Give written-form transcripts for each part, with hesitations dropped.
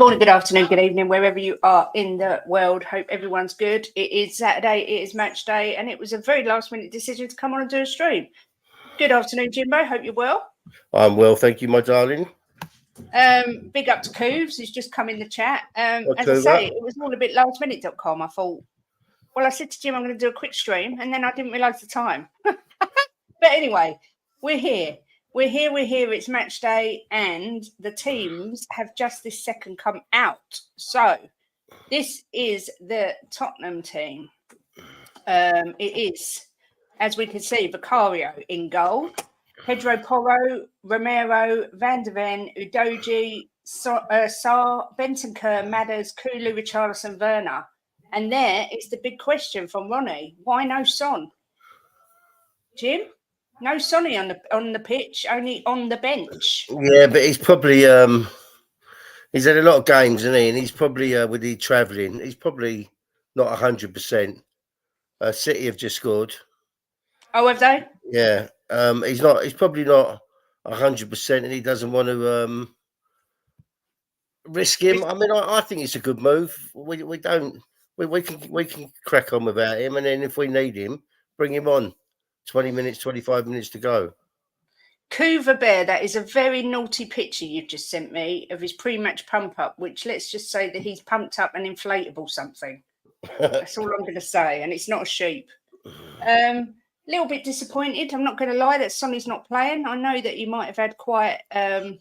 morning, good afternoon, good evening, wherever you are in the world. Hope everyone's good. It is Saturday, it is match day, and it was a very last minute decision to come on and do a stream. Good afternoon, Jimbo. Hope you're well. I'm well, thank you, my darling. Big up to Cooves, who's just come in the chat. As I Coover? say, it was all a bit lastminute.com. I thought, well, I said to Jim, I'm going to do a quick stream, and then I didn't realise the time. But anyway, we're here. We're here. It's match day, and the teams have just this second come out. So this is the Tottenham team. It is, as we can see, Vicario in goal, Pedro Porro, Romero, Van der Ven, Udoji, Sarr, Bentancur, Madders, Kulu, Richarlison, Werner. And there is the big question from Ronnie: why no Son? Jim? No Sonny on the pitch, only on the bench. Yeah, but he's probably he's had a lot of games, hasn't he? And he's probably with the travelling, he's probably not 100%. City have just scored. Oh, have they? Yeah. He's probably not 100%, and he doesn't want to risk him. I mean, I think it's a good move. We can crack on without him, and then if we need him, bring him on. 20 minutes, 25 minutes to go. Couva Bear, that is a very naughty picture you've just sent me of his pre-match pump up, which let's just say that he's pumped up an inflatable something. That's all I'm going to say, and it's not a sheep. Little bit disappointed. I'm not going to lie that Sonny's not playing. I know that he might have had quite a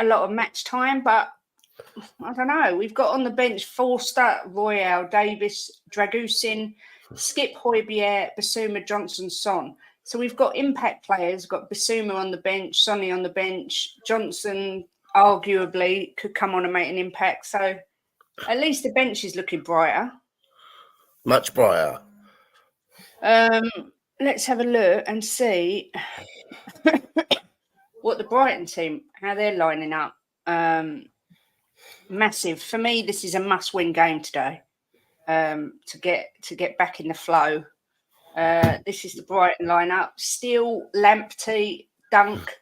lot of match time, but I don't know. We've got on the bench Forster, Royale, Davis, Dragusin, Skip, Højbjerg, Basuma, Johnson, Son. So we've got impact players. We've got Basuma on the bench, Sonny on the bench. Johnson arguably could come on and make an impact. So at least the bench is looking brighter. Much brighter. Let's have a look and see what the Brighton team, how they're lining up. Massive. For me, this is a must-win game today. To get back in the flow. This is the Brighton lineup. Steele, Lamptey, Dunk,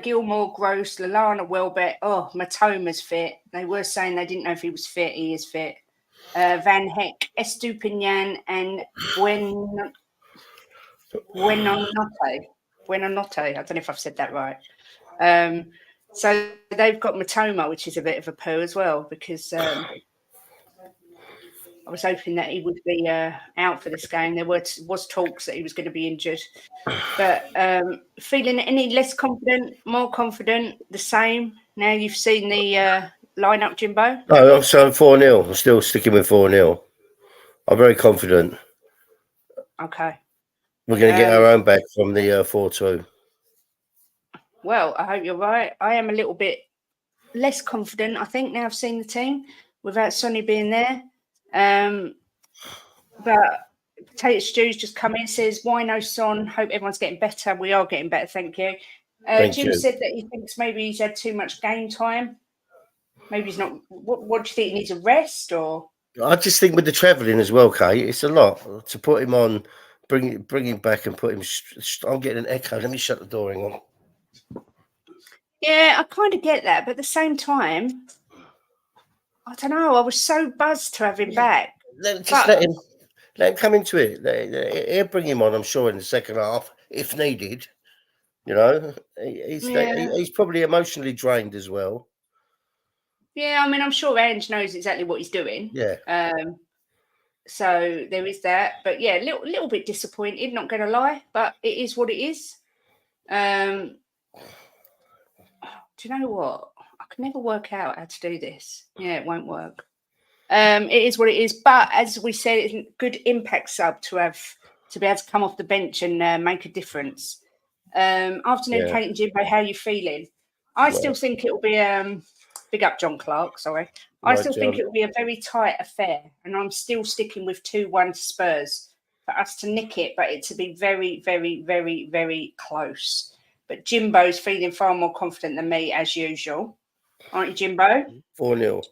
Gilmore, Gross, Lallana, Welbeck. Oh, Matoma's fit. They were saying they didn't know if he was fit. He is fit. Van Heck, Estupinian, and Buenanotte. I don't know if I've said that right. So they've got Matoma, which is a bit of a poo as well, because I was hoping that he would be out for this game. There was talks that he was going to be injured. But feeling any less confident, more confident, the same? Now you've seen the lineup, Jimbo? No, I'm saying 4-0. I'm still sticking with 4-0. I'm very confident. Okay. We're going to get our own back from the 4-2. Well, I hope you're right. I am a little bit less confident, I think, now I've seen the team without Sonny being there. But Potato Stew's just come in, says, why no Son? Hope everyone's getting better. We are getting better, thank you. Jim said that he thinks maybe he's had too much game time. Maybe he's not. What do you think? He needs a rest, or? I just think with the travelling as well, Kate, it's a lot to put him on, bring him back and put him. I'm getting an echo. Let me shut the door. Hang on. Yeah, I kind of get that, but at the same time, I don't know. I was so buzzed to have him back. Let him come into it. He'll bring him on, I'm sure, in the second half if needed. You know, he's probably emotionally drained as well. Yeah, I mean, I'm sure Ange knows exactly what he's doing. Yeah. So there is that, but yeah, little bit disappointed. Not going to lie, but it is what it is. Do you know what? I can never work out how to do this. Yeah, it won't work. It is what it is. But as we said, it's a good impact sub to be able to come off the bench and make a difference. Afternoon, Kate and Jimbo, how are you feeling? I still think it will be big up John Clark, sorry. I still think it will be a very tight affair, and I'm still sticking with 2-1 to Spurs for us to nick it, but it to be very, very, very, very close. But Jimbo's feeling far more confident than me, as usual. Aren't you, Jimbo? 4-0.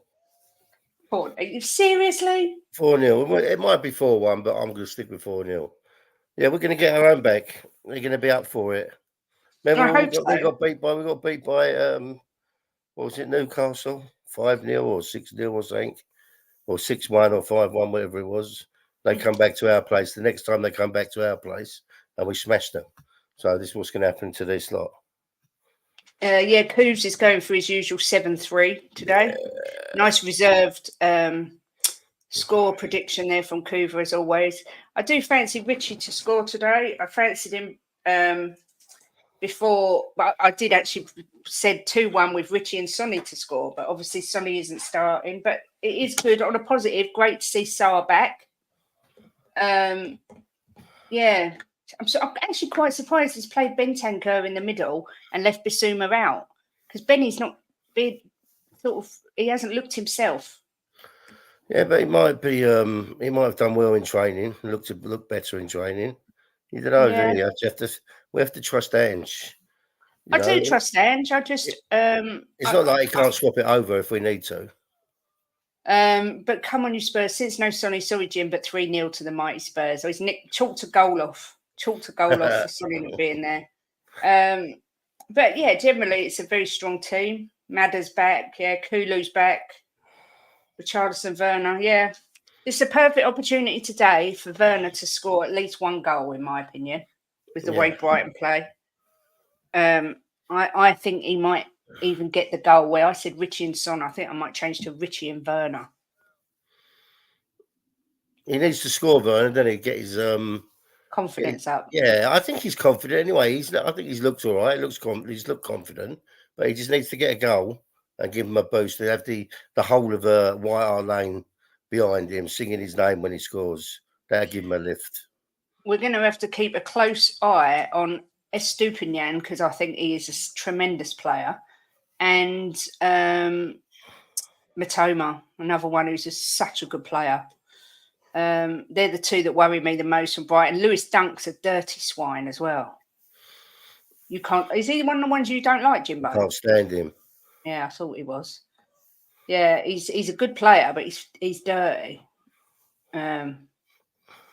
Are you seriously? 4-0. It might be 4-1, but I'm going to stick with 4-0. Yeah, we're going to get our own back. We're going to be up for it. Remember, we got beat by what was it, Newcastle? 5-0 or 6-0 or something, or 6-1 or 5-1, whatever it was. They come back to our place. The next time they come back to our place, and we smashed them. So this is what's going to happen to this lot. Yeah, Cooves is going for his usual 7-3 today. Nice reserved score prediction there from Coover, as always. I do fancy Richie to score today. I fancied him before, but I did actually said 2-1 with Richie and Sonny to score, but obviously Sonny isn't starting. But it is good on a positive. Great to see Sarr back. Yeah, I'm actually quite surprised he's played Bentancur in the middle and left Bissouma out, because Benny's not been he hasn't looked himself. Yeah, but he might be. He might have done well in training. Look better in training. You don't know, do you? We have to trust Ange. I do trust Ange. I just it's not like he can't swap it over if we need to. But come on, you Spurs! Since no Sonny, sorry Jim, but 3-0 to the mighty Spurs. So he's chalked a goal off for Sonny not being there. But yeah, generally it's a very strong team. Madder's back, yeah. Kulu's back. Richarlison, Werner, yeah. It's a perfect opportunity today for Werner to score at least one goal, in my opinion, with the way Brighton play. I think he might even get the goal where I said Richie and Son. I think I might change to Richie and Werner. He needs to score, Werner, doesn't he? Get his confidence up. Yeah, I think he's confident anyway. I think he's looked all right. He's looked confident, but he just needs to get a goal and give him a boost. They have the whole of White Hart Lane behind him, singing his name when he scores. That'll give him a lift. We're going to have to keep a close eye on Estupinian, because I think he is a tremendous player, and Matoma, another one who's just such a good player. They're the two that worry me the most from Brighton. Lewis Dunk's a dirty swine as well. You can't. Is he one of the ones you don't like, Jimbo? Can't stand him. Yeah, I thought he was. Yeah, he's a good player, but he's dirty.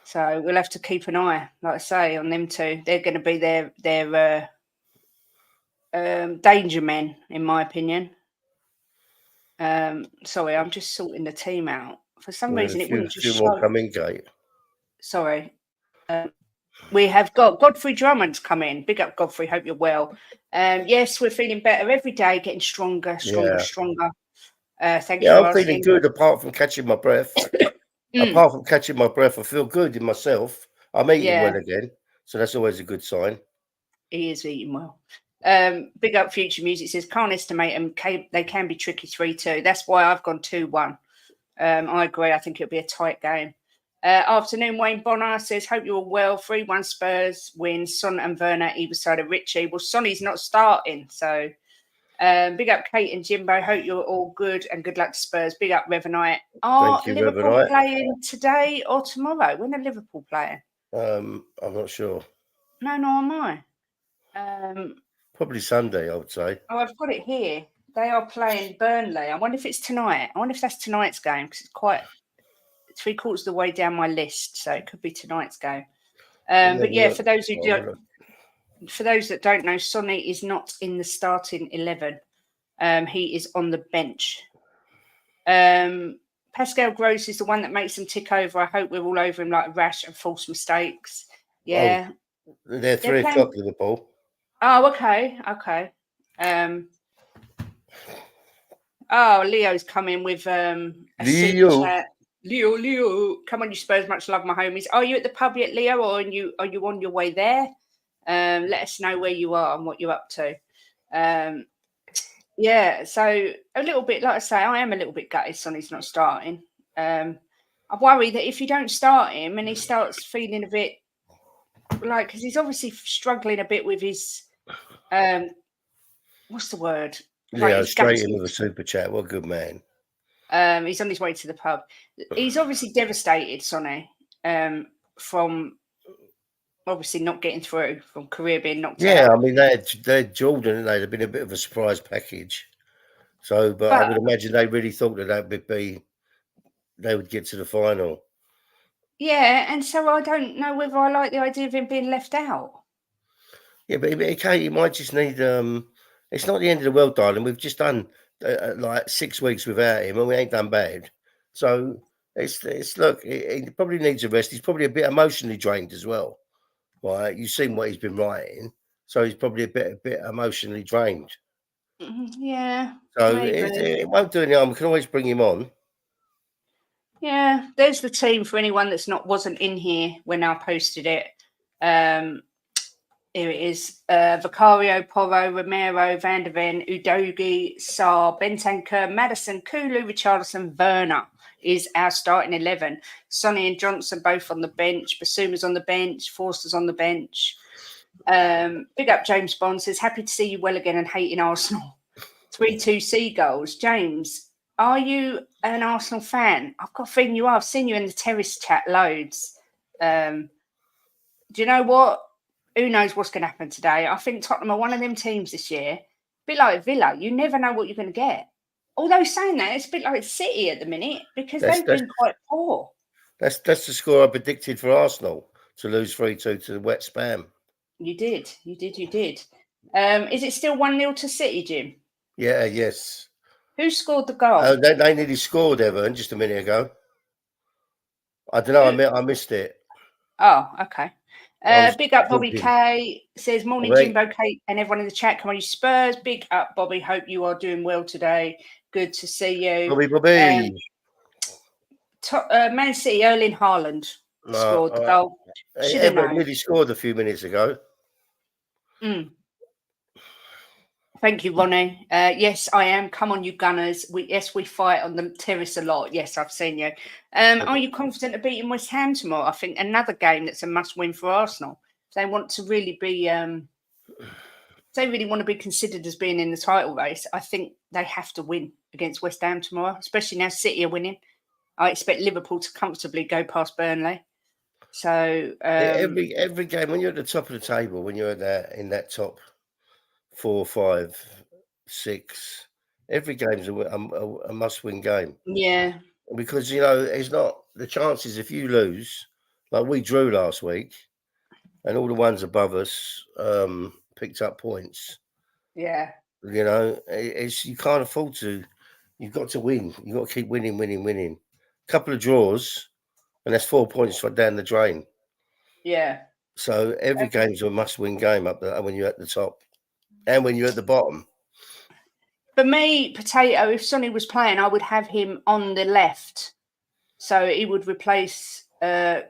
So we'll have to keep an eye, like I say, on them two. They're going to be their danger men, in my opinion. Sorry, I'm just sorting the team out. For some reason, it wouldn't just show. More coming, Kate. Sorry. We have got Godfrey Drummond's come in. Big up, Godfrey. Hope you're well. Yes, we're feeling better every day, getting stronger. Thank you. I'm feeling good, apart from catching my breath. Apart from catching my breath, I feel good in myself. I'm eating well again, so that's always a good sign. He is eating well. Big up Future Music says, can't estimate them. They can be tricky 3-2. That's why I've gone 2-1. I agree. I think it'll be a tight game. Afternoon, Wayne Bonner says, hope you're all well. 3-1 Spurs win. Son and Werner either side of Richie. Well, Sonny's not starting, so big up Kate and Jimbo. Hope you're all good, and good luck to Spurs. Big up Revanite. Are Liverpool playing today or tomorrow? When are Liverpool playing? I'm not sure. No, am I? Probably Sunday, I would say. Oh, I've got it here. They are playing Burnley. I wonder if it's tonight. I wonder if that's tonight's game, because it's quite 3/4 of the way down my list, so it could be tonight's game. But yeah, for those that don't know, Sonny is not in the starting 11. He is on the bench. Pascal Gross is the one that makes them tick over. I hope we're all over him like rash and false mistakes. Yeah. Oh, they're 3 o'clock, Liverpool. Oh, okay. Leo's coming with a super chat. Leo. Come on, you Spurs. Much love, my homies. Are you at the pub yet, Leo, or are you on your way there? Let us know where you are and what you're up to. Yeah, so a little bit, like I say, I am a little bit gutted Sonny's not starting. I worry that if you don't start him and he starts feeling a bit like, because he's obviously struggling a bit with his, what's the word? Leo, straight in with a super chat. What a good man. He's on his way to the pub. He's obviously devastated, Sonny, from obviously not getting through, from career being knocked out. Yeah, I mean, they had Jordan, they'd have been a bit of a surprise package. So, but I would imagine they really thought they would get to the final. Yeah, and so I don't know whether I like the idea of him being left out. Yeah, but he might just need. It's not the end of the world, darling. We've just done like 6 weeks without him, and we ain't done bad. So it's look, he probably needs a rest. He's probably a bit emotionally drained as well. Right, you've seen what he's been writing, so he's probably a bit emotionally drained. Yeah, So maybe. it won't do any harm. We can always bring him on. Yeah, there's the team for anyone that's wasn't in here when I posted it. Here it is. Vicario, Porro, Romero, Van der Ven, Udogi, Sarr, Bentancur, Madison, Kulu, Richarlison, Werner is our starting 11. Sonny and Johnson both on the bench. Basuma's on the bench. Forster's on the bench. Big up James Bond says, happy to see you well again and hating Arsenal. 3-2 Seagulls. James, are you an Arsenal fan? I've got a feeling you are. I've seen you in the terrace chat loads. Do you know what? Who knows what's going to happen today? I think Tottenham are one of them teams this year. A bit like Villa. You never know what you're going to get. Although saying that, it's a bit like City at the minute because they've been quite poor. That's the score I predicted for Arsenal to lose 3-2 to the wet spam. You did. Is it still 1-0 to City, Jim? Yeah, yes. Who scored the goal? They nearly scored, Everton, just a minute ago. I don't know. I missed it. Oh, okay. Big up Bobby K says, morning, Jimbo, Kate, and everyone in the chat. Come on, you Spurs. Big up, Bobby. Hope you are doing well today. Good to see you. Bobby. Man City, Erling Haaland scored the goal. Everton nearly scored a few minutes ago. Thank you, Ronnie. Yes, I am. Come on, you Gunners. We fight on the terrace a lot. Yes, I've seen you. Are you confident of beating West Ham tomorrow? I think another game that's a must-win for Arsenal. If they want to really be, they really want to be considered as being in the title race, I think they have to win against West Ham tomorrow, especially now City are winning. I expect Liverpool to comfortably go past Burnley. So every game when you're at the top of the table, when you're in that top 4, 5, 6, every game's a must-win game. Yeah, because it's not the chances if you lose, like we drew last week, and all the ones above us picked up points. Yeah, it's you can't afford to. You've got to win. You've got to keep winning. A couple of draws, and that's 4 points down the drain. Yeah. So every game's a must-win game up there when you're at the top, and when you're at the bottom. For me, Potato, if Sonny was playing, I would have him on the left. So he would replace Kulu's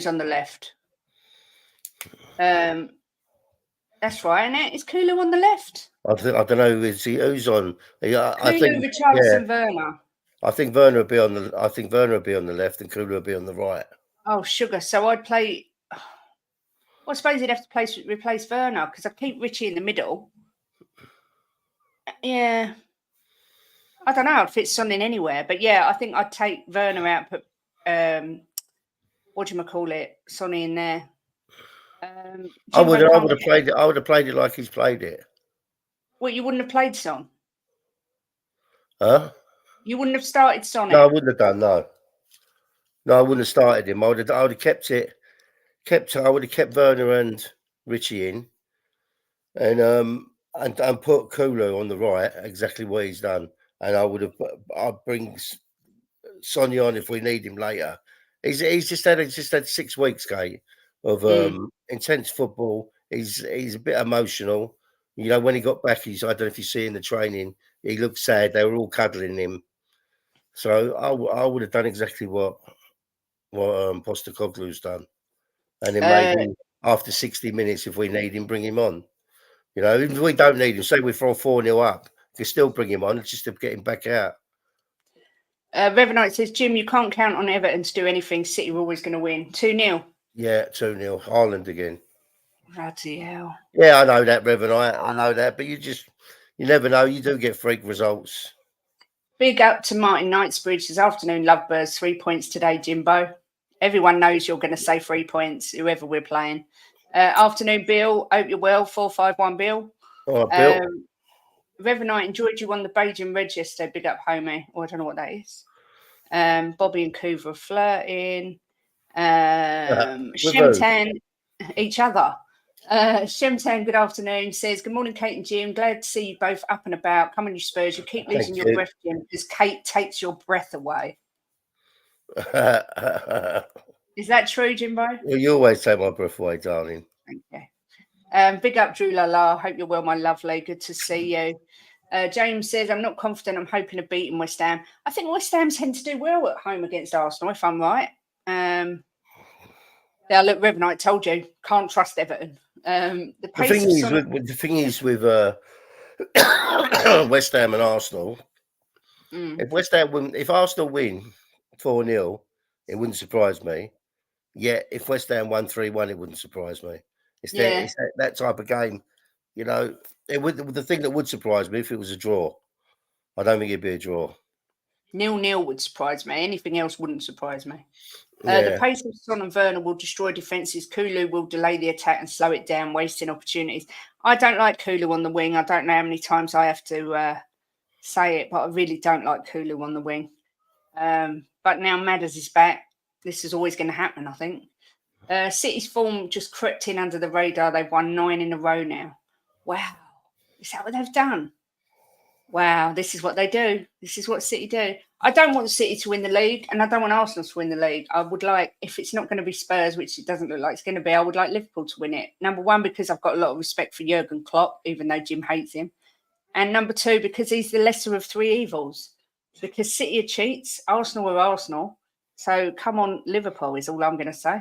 on the left. That's right, isn't it? Is Kulu on the left? I don't know who's on. I think Richarlison, Werner. I think Werner will be on the. I think Werner will be on the left, and Kulu will be on the right. Oh, sugar! So I'd play. Well, I suppose he'd have to replace Werner because I keep Richie in the middle. Yeah, I don't know. I'd fit Son in anywhere, but yeah, I think I'd take Werner out. Put what do you call it? Sonny in there. I would have played it. I would have played it like he's played it. What, you wouldn't have played Son? Huh? You wouldn't have started Son? No, I wouldn't have done. No, I wouldn't have started him. I would have kept it. I would have kept Werner and Richie in, and put Kulu on the right. Exactly what he's done. And I'd bring Sonia on if we need him later. He's just had 6 weeks, Kate, of intense football. He's a bit emotional. When he got back, I don't know if you see in the training, he looked sad. They were all cuddling him. So I would have done exactly what Postecoglou's done, and then maybe after 60 minutes, if we need him, bring him on. Even if we don't need him, say we throw 4-0 up, we can still bring him on. It's just to get him back out. Revenite says, Jim, you can't count on Everton to do anything. City are always going to win. 2-0. Yeah, 2-0. Haaland again. Bloody hell. Yeah, I know that, Revenite. I know that, but you never know. You do get freak results. Big up to Martin Knightsbridge this afternoon. Lovebirds, 3 points today, Jimbo. Everyone knows you're going to say 3 points, whoever we're playing. Afternoon, Bill. Hope you're well. 451, Bill. All right, Bill. Revenite, enjoyed you on the Bajan Red yesterday. Big up, homie. Oh, I don't know what that is. Bobby and Coover are flirting. Shemtan, each other. Shemtown, good afternoon, says, good morning, Kate and Jim. Glad to see you both up and about. Come on, you Spurs. You keep losing your breath, Jim, because Kate takes your breath away. Is that true, Jimbo? Well, you always take my breath away, darling. Thank you. Big up, Drew Lala. Hope you're well, my lovely. Good to see you. James says, I'm not confident. I'm hoping to beat West Ham. I think West Ham tend to do well at home against Arsenal, if I'm right. Yeah, look, Revenite told you, can't trust Everton. The thing is with West Ham and Arsenal, if Arsenal win 4-0, it wouldn't surprise me. Yet if West Ham won 3-1, it wouldn't surprise me. It's that type of game. You know, the thing that would surprise me if it was a draw. I don't think it'd be a draw. 0-0 would surprise me. Anything else wouldn't surprise me. The pace of Son and Werner will destroy defences. Kulu will delay the attack and slow it down, wasting opportunities. I don't like Kulu on the wing. I don't know how many times I have to say it, but I really don't like Kulu on the wing. But now Madders is back. This is always going to happen, I think. City's form just crept in under the radar. They've won 9 in a row now. Wow. Is that what they've done? Wow, this is what they do. This is what City do. I don't want City to win the league, and I don't want Arsenal to win the league. I would like, if it's not going to be Spurs, which it doesn't look like it's going to be, I would like Liverpool to win it. Number one, because I've got a lot of respect for Jurgen Klopp, even though Jim hates him. And number two, because he's the lesser of three evils. Because City are cheats, Arsenal are Arsenal. So come on, Liverpool is all I'm going to say.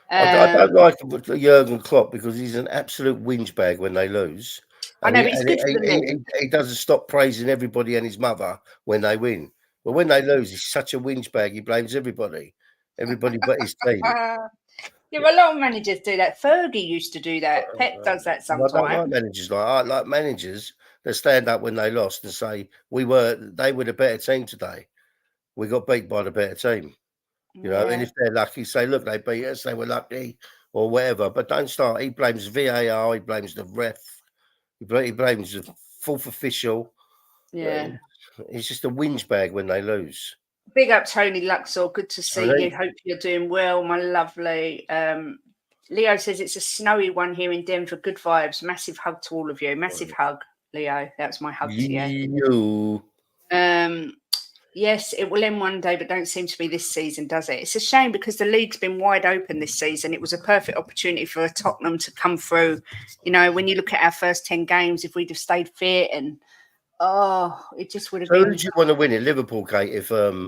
I don't like Jurgen Klopp because he's an absolute whinge bag when they lose. I know, but he's good for the league. He doesn't stop praising everybody and his mother when they win. But when they lose, he's such a whinge bag. He blames everybody but his team. Yeah, a lot of managers do that. Fergie used to do that. Pep does that sometimes. I don't like managers I like managers that stand up when they lost and say they were the better team today. We got beat by the better team. You know, and if they're lucky, say, look, they beat us, they were lucky or whatever. But don't start. He blames VAR, he blames the ref, he blames the fourth official. Yeah. He's just a whinge bag when they lose. Big up, Tony Luxor. Good to see you. Hope you're doing well, my lovely. Leo says it's a snowy one here in Denver. Good vibes. Massive hug to all of you. Massive hug, Leo. That's my hug to you. Yes, it will end one day, but don't seem to be this season, does it? It's a shame because the league's been wide open this season. It was a perfect opportunity for Tottenham to come through. You know, when you look at our first 10 games, if we'd have stayed fit and it just would have been. Who did you want to win it? Liverpool, Kate?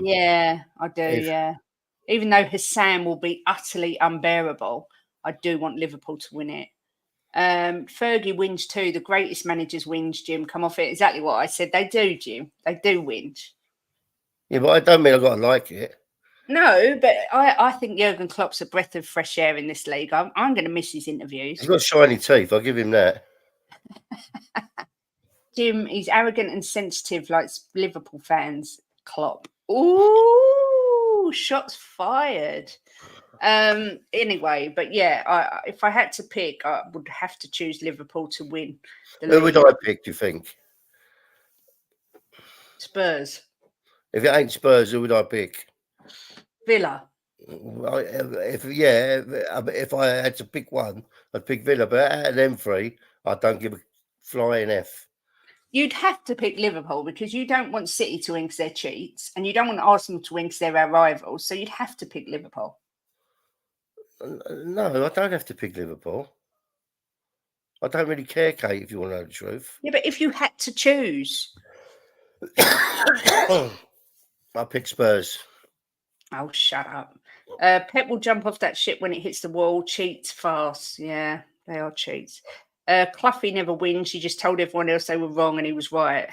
Yeah, I do, Even though Hassan will be utterly unbearable, I do want Liverpool to win it. Fergie wins too. The greatest managers wins, Jim. Come off it. Exactly what I said. They do, Jim. They do whinge. Yeah, but I don't mean I've got to like it. No, but I think Jurgen Klopp's a breath of fresh air in this league. I'm going to miss his interviews. He's got shiny teeth. I'll give him that. Jim, he's arrogant and sensitive like Liverpool fans. Klopp. Ooh, shots fired. Anyway, but yeah, if I had to pick, I would have to choose Liverpool to win. Who would I pick, do you think? Spurs. If it ain't Spurs, who would I pick? Villa. If I had to pick one, I'd pick Villa. But out of them three, I don't give a flying F. You'd have to pick Liverpool because you don't want City to win because they're cheats, and you don't want Arsenal to win because they're our rivals. So you'd have to pick Liverpool. No, I don't have to pick Liverpool. I don't really care, Kate, if you want to know the truth. Yeah, but if you had to choose. I'll pick Spurs. Oh, shut up. Pep will jump off that ship when it hits the wall. Cheats fast. Yeah, they are cheats. Cloughie never wins. He just told everyone else they were wrong and he was right.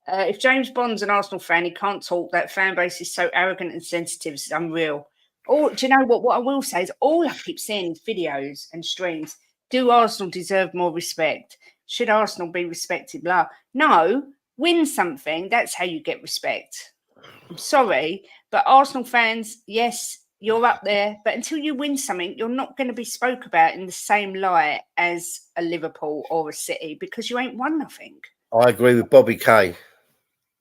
If James Bond's an Arsenal fan, he can't talk. That fan base is so arrogant and sensitive. It's unreal. Do you know what? What I will say is all I keep seeing is videos and streams. Do Arsenal deserve more respect? Should Arsenal be respected? Blah. No, win something. That's how you get respect. I'm sorry, but Arsenal fans, yes, you're up there. But until you win something, you're not going to be spoke about in the same light as a Liverpool or a City because you ain't won nothing. I agree with Bobby Kay.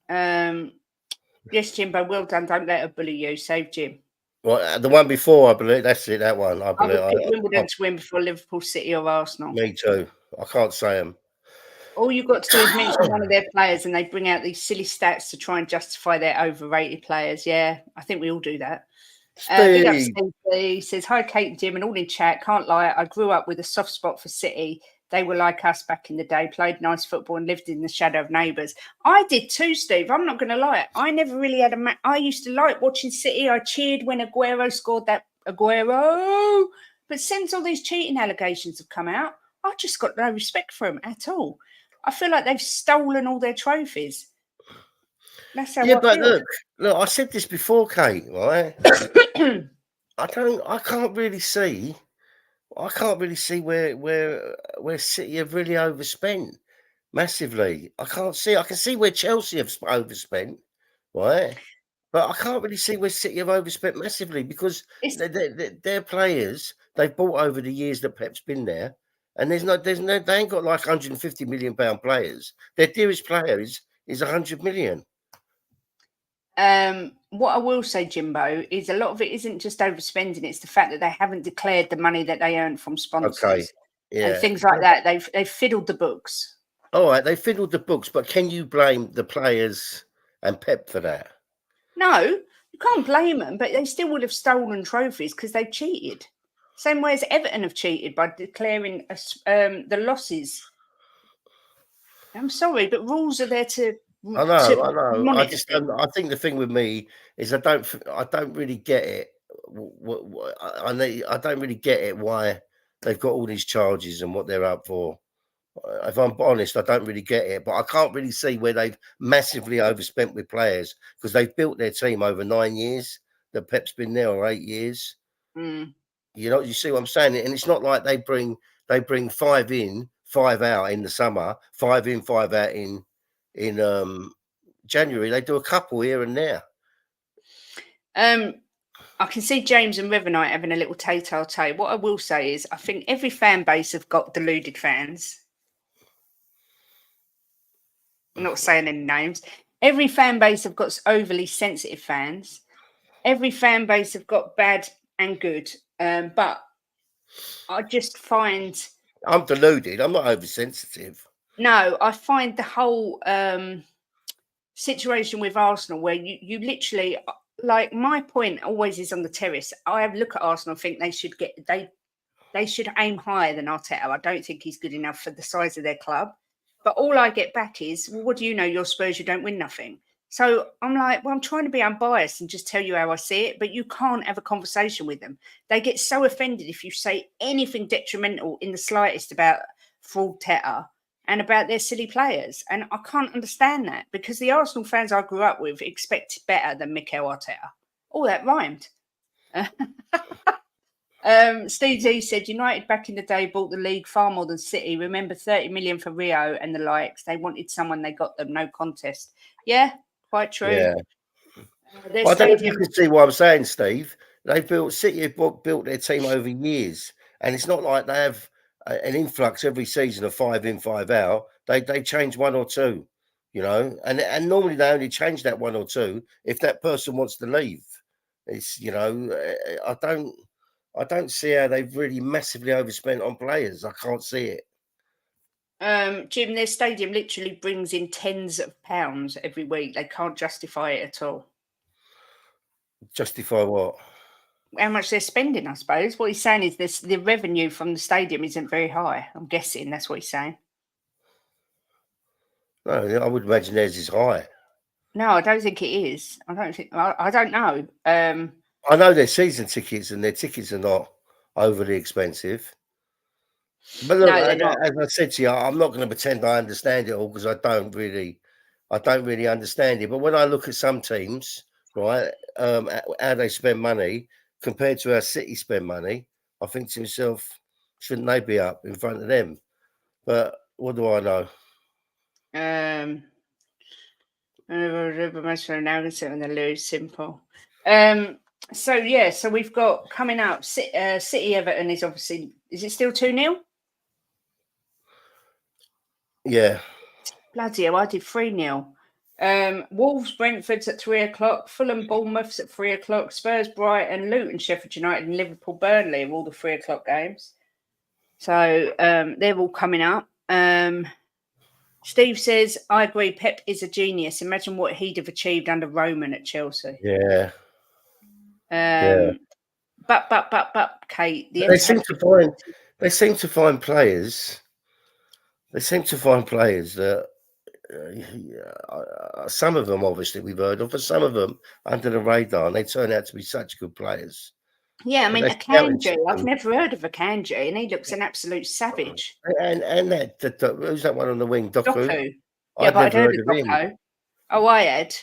Yes, Jimbo, well done. Don't let her bully you. Save Jim. Well, the one before, I believe that's it. That one, I I believe. would pick Wimbledon to win before Liverpool, City, or Arsenal. Me too. I can't say them. All you've got to do is mention one of their players, and they bring out these silly stats to try and justify their overrated players. Yeah, I think we all do that. Big up Steve. Steve. He says, "Hi, Kate and Jim, and all in chat. Can't lie, I grew up with a soft spot for City. They were like us back in the day, played nice football and lived in the shadow of neighbours. I did too, Steve. I'm not going to lie. I never really had a I used to like watching City. I cheered when Aguero scored that Aguero. But since all these cheating allegations have come out, I just got no respect for them at all. I feel like they've stolen all their trophies. That's how Yeah, I but feel." look. I said this before, Kate. Right? I can't really see. I can't really see where City have really overspent massively. I can't see. I can see where Chelsea have overspent, right? But I can't really see where City have overspent massively because It's their players they've bought over the years that Pep's been there, and there's no they ain't got like 150 million pound players. Their dearest player is 100 million. What I will say, Jimbo, is a lot of it isn't just overspending; it's the fact that they haven't declared the money that they earn from Okay, sponsors and yeah. things like that. They've fiddled the books. All right, they fiddled the books, but can you blame the players and Pep for that? No, you can't blame them, but they still would have stolen trophies because they've cheated. Same way as Everton have cheated by declaring the losses. I'm sorry, but rules are there to I know, I know. I monitor just things. don't. I think the thing with me is I don't really get it. I don't really get it why they've got all these charges and what they're up for. If I'm honest, I don't really get it. But I can't really see where they've massively overspent with players because they've built their team over 9 years. That Pep's been there or 8 years. Mm. You see what I'm saying? And it's not like they bring five in, five out in the summer, five in, five out in January. They do a couple here and there. I can see James and Rivernight having a little tete-a-tete. What I will say is, I think every fan base have got deluded fans. I'm not saying any names. Every fan base have got overly sensitive fans. Every fan base have got bad and good. But I just find I'm deluded. I'm not oversensitive. no, I find the whole situation with Arsenal where you literally like my point always is on the terrace. I look at Arsenal and think they should aim higher than Arteta. I don't think he's good enough for the size of their club. But all I get back is, well, what do you know? You're Spurs, you don't win nothing. So I'm like, well, I'm trying to be unbiased and just tell you how I see it, but you can't have a conversation with them. They get so offended if you say anything detrimental in the slightest about fraud Teta and about their silly players. And I can't understand that because the Arsenal fans I grew up with expect better than Mikel Arteta. All that rhymed. Steve Z said United back in the day bought the league far more than City. Remember 30 million for Rio and the likes. They wanted someone, they got them, no contest. Yeah, quite true. Yeah. Their I don't know if you stadium. can see what I'm saying, Steve. City have built their team over years, and it's not like they have an influx every season of five in, five out. They change one or two, and normally they only change that one or two if that person wants to leave. It's I don't see how they've really massively overspent on players. I can't see it. Jim, their stadium literally brings in tens of pounds every week. They can't justify it at all. Justify what? How much they're spending, I suppose. What he's saying is this: the revenue from the stadium isn't very high. I'm guessing that's what he's saying. No, I would imagine theirs is high. No, I don't think it is. I don't know. I know their season tickets and their tickets are not overly expensive. But look, No, they're not. as I said to you, I'm not going to pretend I understand it all because I don't really understand it. But when I look at some teams, right, how they spend money compared to how City spend money, I think to myself, shouldn't they be up in front of them? But what do I know? Now considering the lose simple. So yeah, so we've got coming up City Everton is obviously, is it still 2-0? Yeah. Bloody hell, I did 3-0. Wolves, Brentford's at 3 o'clock. Fulham, Bournemouth's at 3 o'clock. Spurs, Brighton, Luton, Sheffield United, and Liverpool, Burnley are all the 3 o'clock games. So they're all coming up. Steve says, I agree, Pep is a genius. Imagine what he'd have achieved under Roman at Chelsea. Yeah. But Kate, they seem to find players. They seem to find players that some of them obviously we've heard of, but some of them under the radar, and they turn out to be such good players. Yeah, I mean, Akanji. I've never heard of Akanji, and he looks an absolute savage. And that who's that one on the wing? Doku. Yeah, but I'd heard of Doku. Him. Oh, I had.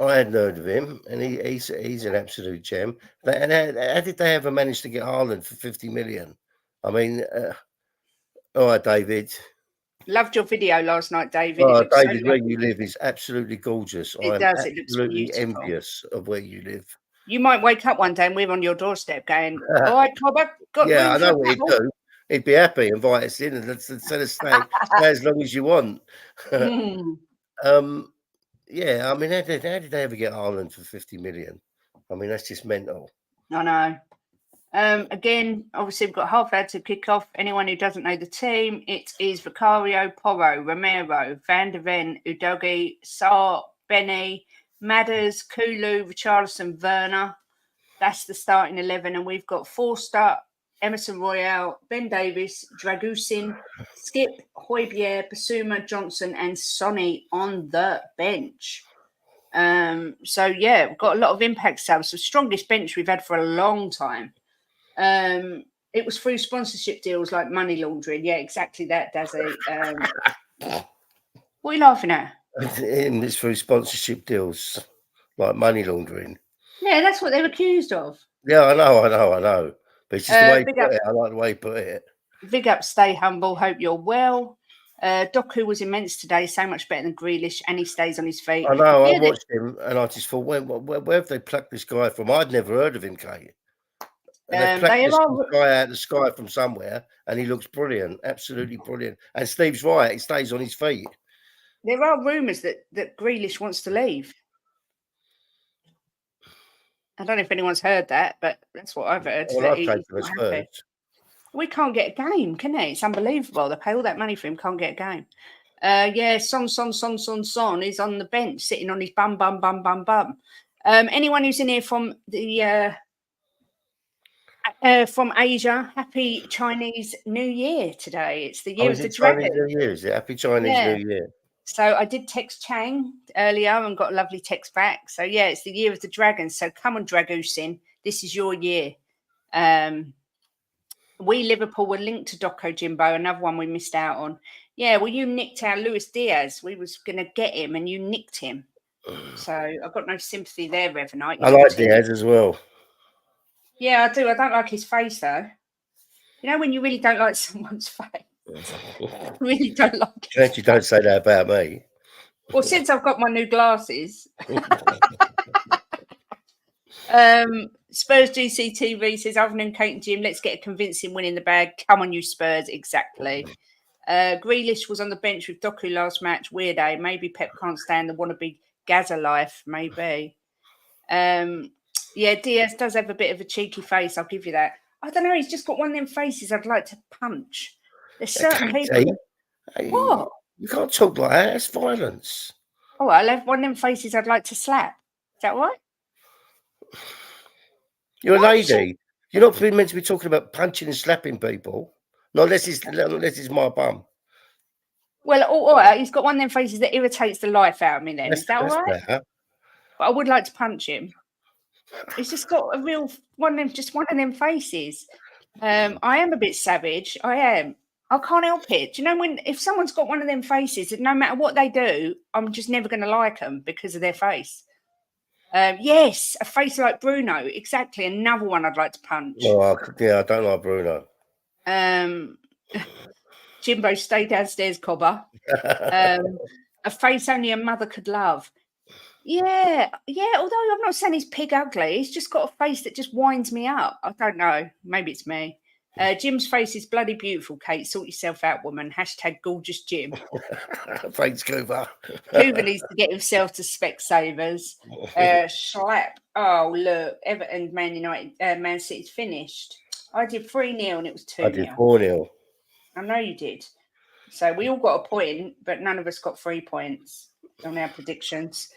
I hadn't heard of him, and he's an absolute gem. And how did they ever manage to get Haaland for 50 million? I mean, all right, David. Loved your video last night, David. Oh, David, so where you live is absolutely gorgeous. It does. It looks absolutely envious of where you live. You might wake up one day and we're on your doorstep going, all right, Cobber, got yeah, I know what he'd do. He'd be happy, invite us in, and let's stay as long as you want. Yeah, I mean, how did they ever get Haaland for 50 million? I mean, that's just mental. I know. Again, obviously, we've got half hour to kick off. Anyone who doesn't know the team, it is Vicario, Porro, Romero, Van der Ven, Udogi, Sarr, Benny, Madders, Kulu, Richarlison, Werner. That's the starting 11. And we've got Forster, Emerson Royale, Ben Davis, Dragusin, Skip, Højbjerg, Basuma, Johnson, and Sonny on the bench. So, yeah, we've got a lot of impact subs. The strongest bench we've had for a long time. It was through sponsorship deals like money laundering. Yeah, exactly that, Dazzy. What are you laughing at? It's through sponsorship deals like money laundering. Yeah, that's what they're accused of. Yeah, I know. But it's just the way you put it. I like the way you put it. Big up, stay humble. Hope you're well. Doku was immense today, so much better than Grealish, and he stays on his feet. I know. I watched him, and I just thought, where have they plucked this guy from? I'd never heard of him, Kate. And they plucked this guy out of the sky from somewhere, and he looks brilliant, absolutely brilliant. And Steve's right; he stays on his feet. There are rumours that Grealish wants to leave. I don't know if anyone's heard that, but that's what I've heard. Well, I've played for the Spurs. We can't get a game, can they? It's unbelievable. They pay all that money for him, can't get a game. Yeah, Son is on the bench, sitting on his bum. Anyone who's in here from the from Asia, happy Chinese New Year today. It's the year of the dragon. Chinese New Year, is it? Happy Chinese New Year. So I did text Chang earlier and got a lovely text back. So yeah, it's the year of the dragon. So come on, Dragusin, this is your year. We Liverpool were linked to Doko Jimbo, another one we missed out on. Yeah, well, you nicked our Luis Diaz. We was going to get him, and you nicked him. So I've got no sympathy there, Revenite. I like Diaz as well. Yeah, I do. I don't like his face, though. You know when you really don't like someone's face? Really don't like it. You don't say that about me. Well, since I've got my new glasses. Spurs GCTV says, afternoon, Kate and Jim, let's get a convincing win in the bag. Come on, you Spurs. Exactly. Grealish was on the bench with Doku last match. Weird, eh? Maybe Pep can't stand the wannabe Gaza life. Maybe. Yeah, Diaz does have a bit of a cheeky face. I'll give you that. I don't know. He's just got one of them faces I'd like to punch. There's certain people. What? You can't talk like that. It's violence. Oh, I'll have one of them faces I'd like to slap. Is that right? You're a lady. You're not meant to be talking about punching and slapping people. No, unless it's my bum. Well, all right. He's got one of them faces that irritates the life out of me then. Is that all right? Better. But I would like to punch him. He's just got a real one of them faces. I am a bit savage. I am. I can't help it. Do you know if someone's got one of them faces, no matter what they do, I'm just never going to like them because of their face. Yes, a face like Bruno. Exactly. Another one I'd like to punch. Oh, yeah, I don't like Bruno. Jimbo, stay downstairs, Cobber. A face only a mother could love. Yeah. Although I'm not saying he's pig ugly, he's just got a face that just winds me up. I don't know. Maybe it's me. Jim's face is bloody beautiful, Kate. Sort yourself out, woman. # gorgeous Jim. Thanks, Cooper. Hoover needs to get himself to Specsavers. Slap. Oh, look. Everton, Man United, Man City's finished. I did 3-0 and it was 2-0. I did 4-0. I know you did. So we all got a point, but none of us got 3 points on our predictions.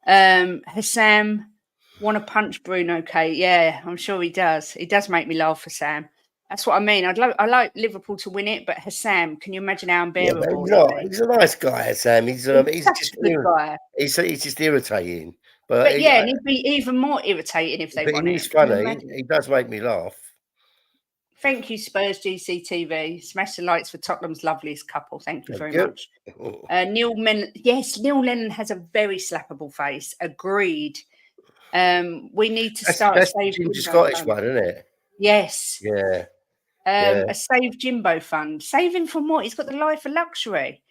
Hassam want to punch Bruno, Kate. Yeah, I'm sure he does. He does make me laugh, Hassam. That's what I mean. I like Liverpool to win it, but Hassam, can you imagine how unbearable? He's a nice guy, Sam. He's just a good guy. He's just irritating. But and he'd be even more irritating if they won it. He's funny. He does make me laugh. Thank you, Spurs GCTV. Smash the lights for Tottenham's loveliest couple. Thank you very much. Neil Lennon has a very slappable face. Agreed. We need to start that's the Scottish one, isn't it? Yes. Yeah. A Save Jimbo fund. Save him from what? He's got the life of luxury.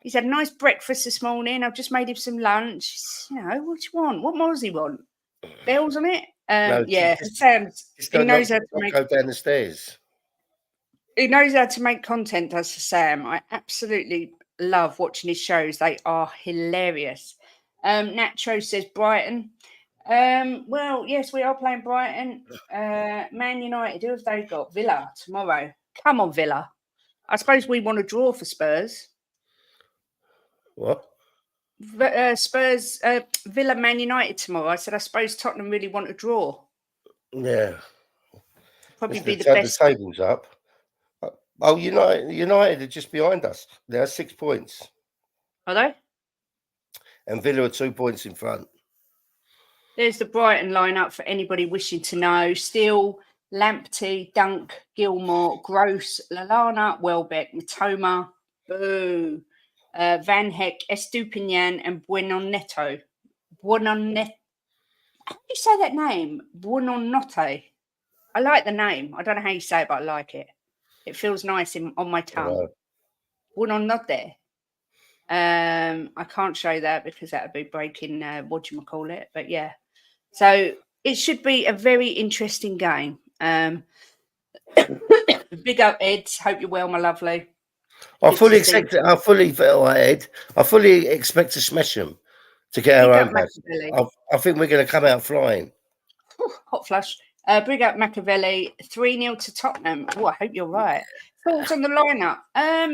He's had a nice breakfast this morning. I've just made him some lunch. You know, what do you want? What more does he want? Bells on it? He knows how to go down the stairs. He knows how to make content, does Sam. I absolutely love watching his shows. They are hilarious. Nacho says Brighton. Well, yes, we are playing Brighton. Man United, who have they got? Villa tomorrow. Come on, Villa. I suppose we want to draw for Spurs. What? Spurs, Villa, Man United tomorrow. I said, I suppose Tottenham really want to draw. Yeah. Probably be the best. The table's up. Oh, United are just behind us. They're 6 points. Are they? And Villa are 2 points in front. There's the Brighton lineup for anybody wishing to know. Steele, Lamptey, Dunk, Gilmore, Gross, Lallana, Welbeck, Matoma, Boo, Van Heck, Estupinian, and Buonanotte. How do you say that name? Buonanotte. I like the name. I don't know how you say it, but I like it. It feels nice on my tongue. Buonanotte. I can't show that because that would be breaking whatchamacallit. But yeah. So it should be a very interesting game. Big up, Ed. Hope you're well, my lovely. I fully expect to smash them to get our own back. I think we're going to come out flying. Hot flush. Big up Machiavelli. 3-0 to Tottenham. Oh, I hope you're right. Thoughts on the lineup?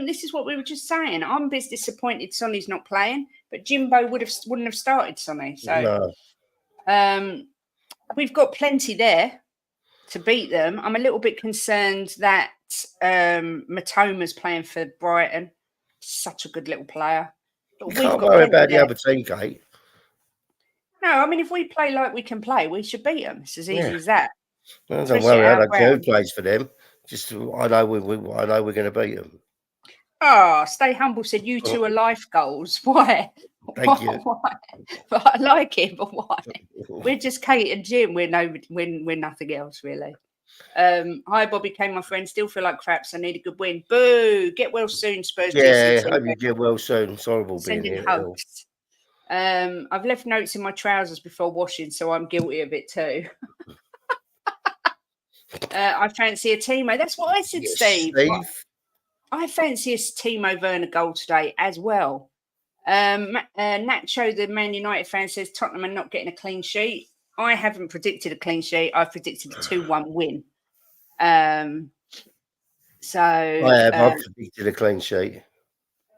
This is what we were just saying. I'm a bit disappointed Sonny's not playing, but Jimbo wouldn't have started Sonny. So we've got plenty there to beat them. I'm a little bit concerned that Matoma's playing for Brighton. Such a good little player. But you can't worry about the other team, Kate. No, I mean, if we play like we can play, we should beat them. It's as easy as that. Well, don't worry, I don't care who plays for them. Just I know we're going to beat them. Oh, Stay Humble said you two are life goals. Why? Thank you. Why? But I like it, but why? We're just Kate and Jim. We're nothing else, really. Hi, Bobby K, my friend. Still feel like craps. I need a good win. Boo! Get well soon, Spurs. Yeah, I hope you get well soon. It's horrible being here. Hugs. I've left notes in my trousers before washing, so I'm guilty of it too. I fancy a Timo. That's what I said, Steve. I fancy a Timo Werner goal today as well. Nacho, the Man United fan, says Tottenham are not getting a clean sheet. I haven't predicted a clean sheet. I've predicted a 2-1 win. I've predicted a clean sheet.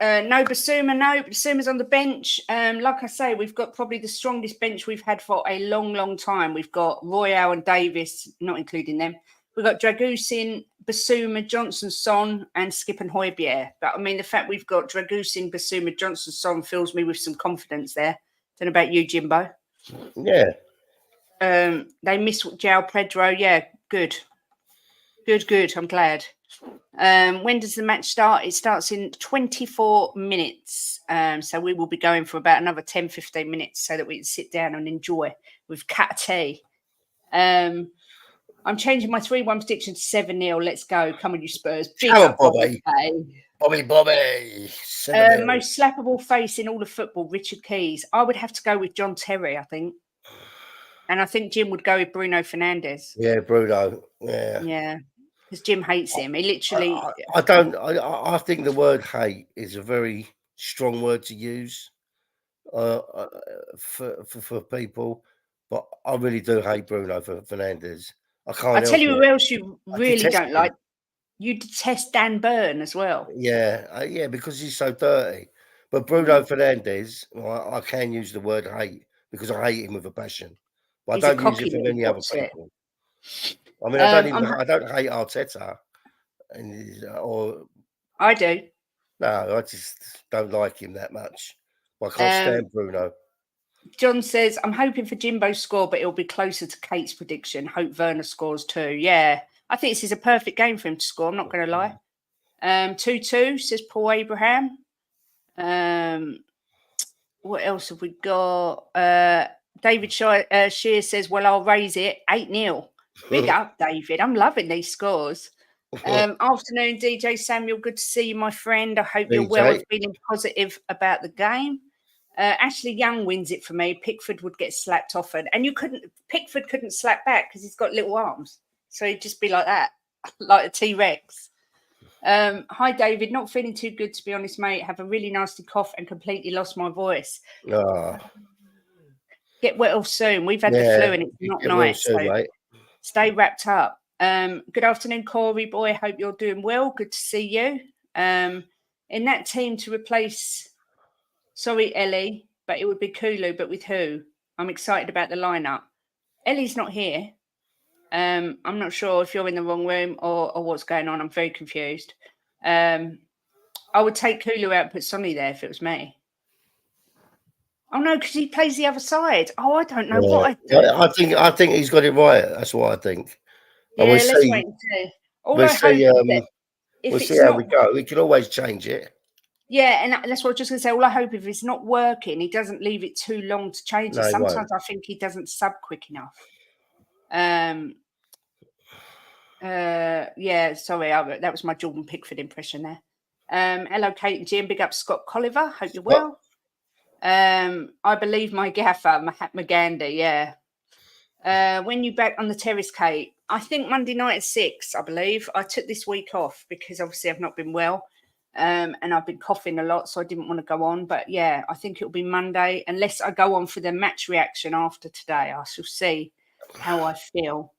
No Basuma. No, Basuma's on the bench. Like I say, we've got probably the strongest bench we've had for a long, long time. We've got Royale and Davis, not including them. We've got Dragusin, Basuma, Johnson, Son, and Skip and Højbjerg. But I mean, the fact we've got Dragusin, Basuma, Johnson, Son fills me with some confidence there. Don't know about you, Jimbo. Yeah. They miss João Pedro. Yeah, good. Good. I'm glad. When does the match start? It starts in 24 minutes. So we will be going for about another 10, 15 minutes so that we can sit down and enjoy with cat tea. I'm changing my 3-1 prediction to 7-0. Let's go. Come on, you Spurs. Big up, Bobby. Bobby. Most slappable face in all of football, Richard Keys. I would have to go with John Terry, I think. And I think Jim would go with Bruno Fernandes. Yeah, Bruno. Yeah. because Jim hates him. He literally. I don't. I think the word hate is a very strong word to use for people, but I really do hate Bruno Fernandes. I can't I tell help you who it. else you I really detest don't him. like. You detest Dan Burn as well. Yeah, because he's so dirty. But Bruno Fernandes, I can use the word hate because I hate him with a passion. But He's I a don't use it cocky for little many other what's it. people. I mean, I I'm don't hate Arteta, or I do. no, I just don't like him that much. But I can't stand Bruno. John says, I'm hoping for Jimbo's score, but it'll be closer to Kate's prediction. Hope Werner scores too. Yeah, I think this is a perfect game for him to score. I'm not going to lie. 2-2, says Paul Abraham. What else have we got? David Shear says, well, I'll raise it 8-0. Big up, David. I'm loving these scores. Afternoon, DJ Samuel. Good to see you, my friend. I hope you're well and feeling positive about the game. Ashley Young wins it for me. Pickford would get slapped off it. And Pickford couldn't slap back because he's got little arms. So he'd just be like that, like a T-Rex. Hi, David. Not feeling too good, to be honest, mate. Have a really nasty cough and completely lost my voice. Get well soon. We've had the flu and it's not nice. Well soon, so mate. Stay wrapped up. Good afternoon, Corey boy. Hope you're doing well. Good to see you. In that team to replace, sorry, Ellie, but it would be Kulu, but with who? I'm excited about the lineup. Ellie's not here. I'm not sure if you're in the wrong room or what's going on. I'm very confused. I would take Kulu out and put Sonny there if it was me. Oh no, because he plays the other side. Oh, I don't know what I do. I think he's got it right. That's what I think. Yeah, let's wait and see. All I hope is that if it's how not, we go. We can always change it. Yeah, and that's what I was just going to say. All I hope if it's not working, he doesn't leave it too long to change it. Sometimes I think he doesn't sub quick enough. Yeah, sorry, that was my Jordan Pickford impression there. Hello, Kate and Jim. Big up Scott Colliver. Hope you're well. I believe my gaffer, Mahatma Gandhi. Yeah. When you back on the terrace, Kate? I think Monday night at 6, I believe. I took this week off because obviously I've not been well. And I've been coughing a lot, so I didn't want to go on. But yeah, I think it'll be Monday, unless I go on for the match reaction after today. I shall see how I feel.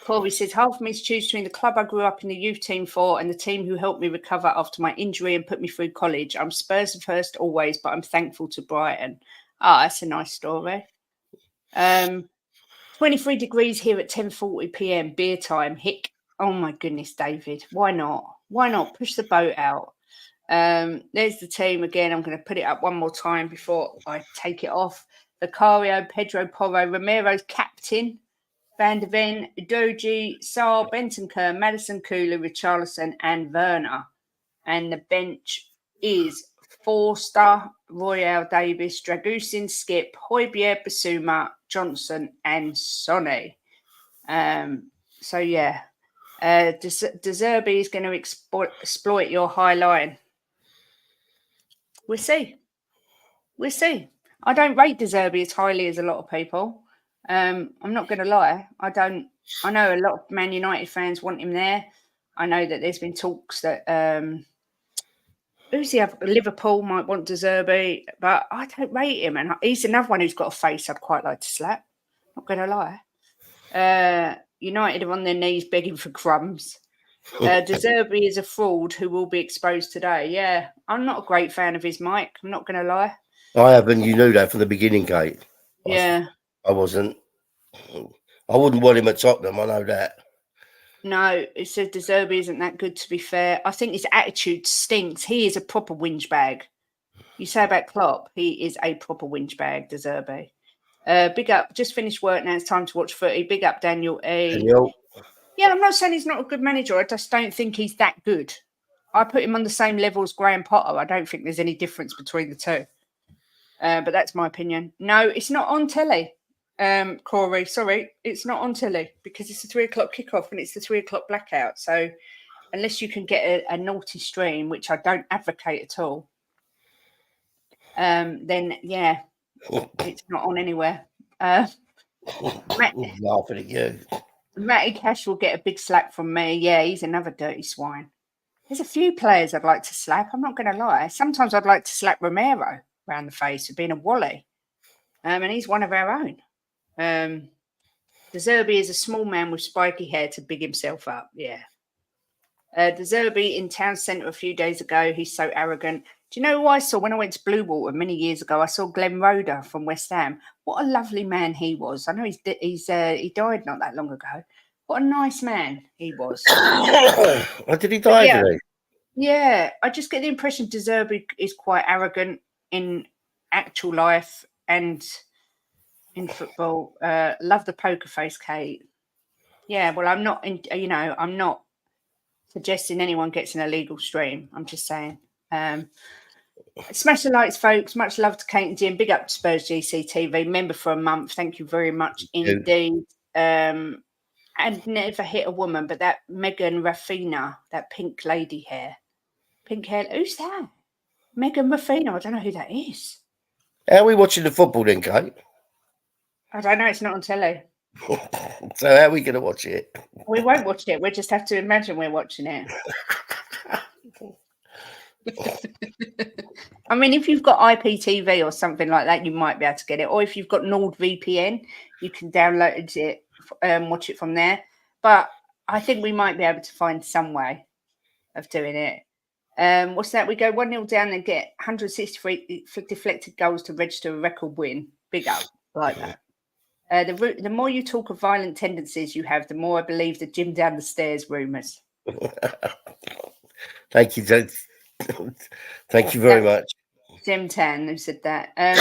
Corey says, half of me to choose between the club I grew up in the youth team for and the team who helped me recover after my injury and put me through college. I'm Spurs first always, but I'm thankful to Brighton. That's a nice story. 23 degrees here at 10:40 p.m. beer time. Hick. Oh my goodness, David. Why not? Why not push the boat out? There's the team again. I'm going to put it up one more time before I take it off. Vicario, Pedro Porro, Romero's captain, Van de Ven, Doji, Saar, Bentancur, Madison Kula, Richarlison, and Werner. And the bench is Forster, Royale Davis, Dragusin, Skip, Højbjerg, Basuma, Johnson, and Sonny. So yeah, De Zerbi is going to exploit your high line. We'll see. We'll see. I don't rate De Zerbi as highly as a lot of people. I'm not going to lie. I know a lot of Man United fans want him there. I know that there's been talks that who's the other? Liverpool might want De Zerbi, but I don't rate him. And he's another one who's got a face I'd quite like to slap. Not going to lie. United are on their knees begging for crumbs. De Zerbi is a fraud who will be exposed today. Yeah, I'm not a great fan of his, Mike. I'm not going to lie. I haven't. You knew that from the beginning, Kate. Yeah. I wasn't. I wouldn't want him at Tottenham. I know that. No, it says De Zerbi isn't that good, to be fair. I think his attitude stinks. He is a proper whinge bag. You say about Klopp, he is a proper whinge bag, De Zerbi. Big up. Just finished work now. It's time to watch footy. Big up, Daniel E. Daniel. Yeah, I'm not saying he's not a good manager. I just don't think he's that good. I put him on the same level as Graham Potter. I don't think there's any difference between the two. But that's my opinion. No, it's not on telly. Corey, sorry, it's not on telly because it's a 3 o'clock kickoff and it's the 3 o'clock blackout. So unless you can get a naughty stream, which I don't advocate at all, then yeah, it's not on anywhere. Laughing at you. Matty Cash will get a big slap from me. Yeah, he's another dirty swine. There's a few players I'd like to slap. I'm not going to lie. Sometimes I'd like to slap Romero around the face for being a wally. And he's one of our own. De Zerbi is a small man with spiky hair to big himself up. Yeah. De Zerbi in town centre a few days ago. He's so arrogant. Do you know who I saw when I went to Bluewater many years ago? I saw Glenn Roeder from West Ham. What a lovely man he was. I know he died not that long ago. What a nice man he was. Did he die? Yeah, Did yeah. I just get the impression De Zerbi is quite arrogant in actual life and in football. Love the poker face, Kate. Yeah, well, I'm not. I'm not suggesting anyone gets an illegal stream. I'm just saying. Smash the likes, folks. Much love to Kate and Jim. Big up to Spurs GCTV. Member for a month. Thank you very much indeed. And never hit a woman, but that Megan Raffina, that pink lady hair. Pink hair. Who's that? Megan Raffina. I don't know who that is. How are we watching the football then, Kate? I don't know. It's not on telly. So how are we going to watch it? We won't watch it. We just have to imagine we're watching it. I mean, if you've got IPTV or something like that, you might be able to get it. Or if you've got NordVPN, you can download it, watch it from there. But I think we might be able to find some way of doing it. What's that? We go 1-0 down and get 163 deflected goals to register a record win. Big up, like that. The more you talk of violent tendencies you have, the more I believe the Jim down the stairs rumours. Thank you, thank you very much. Jim Tan, who said that. I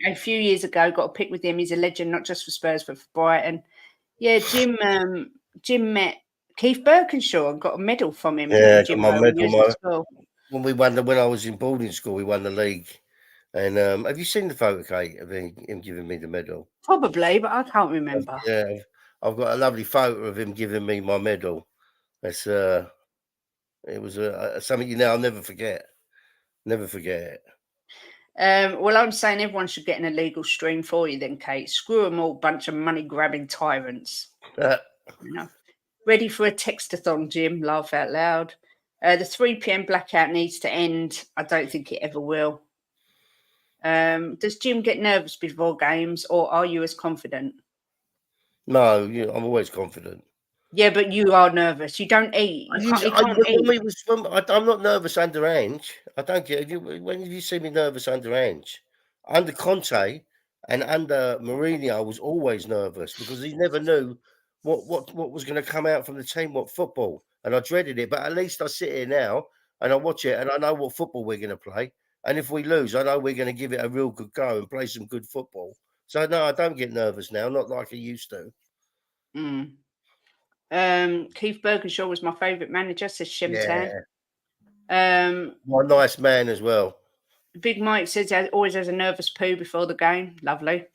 met a few years ago, got a pic with him. He's a legend, not just for Spurs, but for Brighton. Yeah, Jim met Keith Birkinshaw and got a medal from him. Yeah, got my medal. When I was in boarding school, we won the league. And have you seen the photo, Kate, of him giving me the medal? Probably, but I can't remember. Yeah, I've got a lovely photo of him giving me my medal. It's it was something I'll never forget. Never forget it. Well, I'm saying everyone should get an illegal stream for you then, Kate. Screw them all, bunch of money-grabbing tyrants. Ready for a textathon, Jim? Laugh out loud. The 3 p.m. blackout needs to end. I don't think it ever will. Does Jim get nervous before games, or are you as confident? No, I'm always confident. Yeah, but you are nervous. You don't eat. You can't eat. I'm not nervous underage. I don't get it. When you see me nervous underage, under Conte and under Mourinho, I was always nervous because he never knew what was going to come out from the team, what football, and I dreaded it. But at least I sit here now and I watch it and I know what football we're going to play. And if we lose, I know we're going to give it a real good go and play some good football. So no, I don't get nervous now, not like I used to. Keith Birkinshaw was my favourite manager, says Shemtan. What a nice man as well. Big Mike says he always has a nervous poo before the game. Lovely.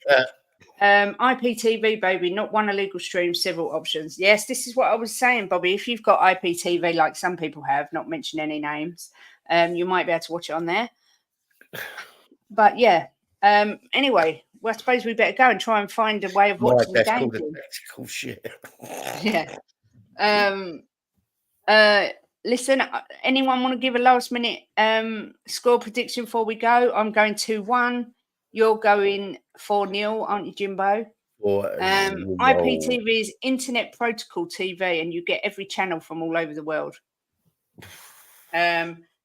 IPTV, baby, not one illegal stream, several options. Yes, this is what I was saying, Bobby. If you've got IPTV, like some people have, not mention any names, you might be able to watch it on there. But yeah. Anyway, well, I suppose we better go and try and find a way of watching the game. That's cool shit. Yeah. Listen, anyone want to give a last minute score prediction before we go? I'm going 2-1. You're going 4-0, aren't you, Jimbo? IPTV is Internet Protocol TV, and you get every channel from all over the world.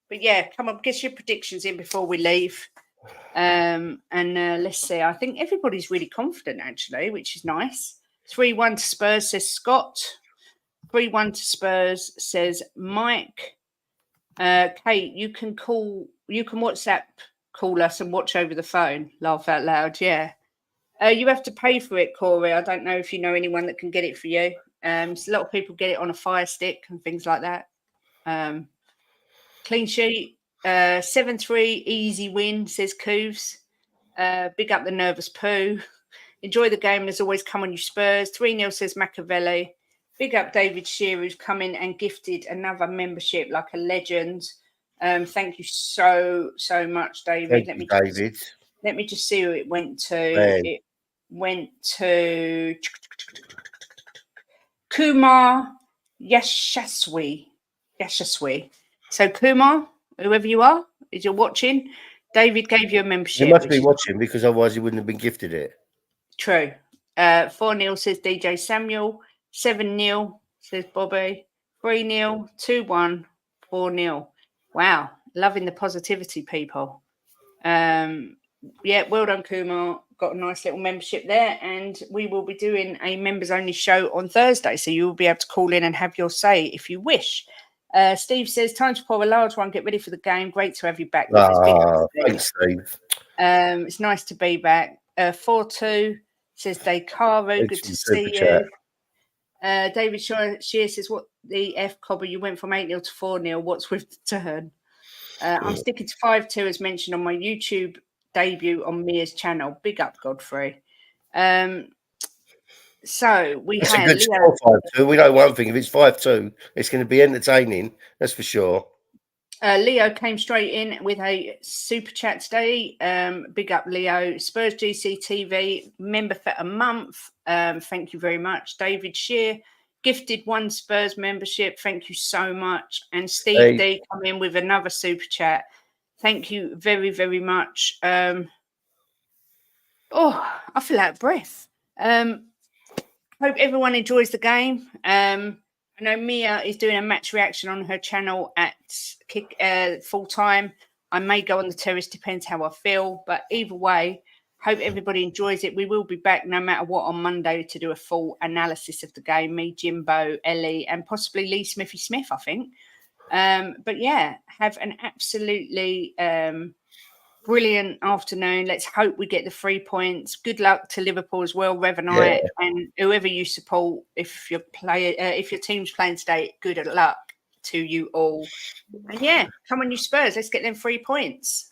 But yeah, come on, get your predictions in before we leave. And let's see. I think everybody's really confident, actually, which is nice. 3-1 to Spurs, says Scott. 3-1 to Spurs, says Mike. Kate, you can WhatsApp call us and watch over the phone. Laugh out loud, yeah. You have to pay for it, Corey. I don't know if you know anyone that can get it for you. So a lot of people get it on a Fire Stick and things like that. Clean sheet. 7-3, easy win, says Cooves. Big up the nervous poo. Enjoy the game. As always, come on, you Spurs. 3-0, says Machiavelli. Big up David Shearer, who's come in and gifted another membership like a legend. Thank you so much, David. Let me just see who it went to. Man. It went to Kumar Yashaswi. So Kumar, whoever you are, if you're watching, David gave you a membership. He must be watching because otherwise he wouldn't have been gifted it. True. 4-0 says DJ Samuel. 7-0 says Bobby. 3-0, 2-1, 4-0. Wow. Loving the positivity, people. Yeah, well done, Kumar. Got a nice little membership there. And we will be doing a members only show on Thursday. So you will be able to call in and have your say if you wish. Steve says, time to pour a large one. Get ready for the game. Great to have you back. Thanks, Steve. It's nice to be back. 4-2 says Daycaro. Good to see you. David Shear says, what the F, Cobber? You went from 8-0 to 4-0. What's with the turn? I'm sticking to 5-2 as mentioned on my YouTube debut on Mia's channel. Big up, Godfrey. So we That's had a good score, 5-2. We know one thing: if it's 5-2, it's going to be entertaining. That's for sure. Leo came straight in with a super chat today. Big up, Leo. Spurs GC TV member for a month. Thank you very much. David Shear gifted 1 Spurs membership. Thank you so much. And Steve D come in with another super chat. Thank you very, very much. I feel out of breath. Hope everyone enjoys the game. I know Mia is doing a match reaction on her channel at full time. I may go on the terrace, depends how I feel. But either way, hope everybody enjoys it. We will be back no matter what on Monday to do a full analysis of the game. Me, Jimbo, Ellie, and possibly Lee Smithy Smith, I think. But yeah, have an absolutely brilliant afternoon. Let's hope we get the 3 points. Good luck to Liverpool as well, Rev and I, and whoever you support. If your team's playing today, good luck to you all. And yeah, come on, you Spurs. Let's get them 3 points.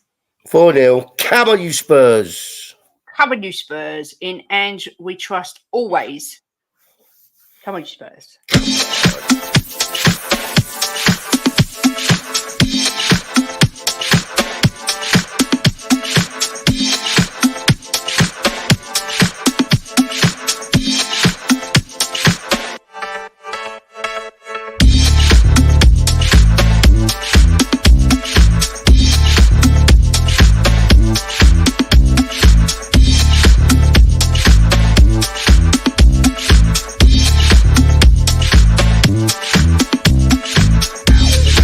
4-0. Come on, you Spurs. Come on, you Spurs. In Ange, we trust always. Come on, you Spurs.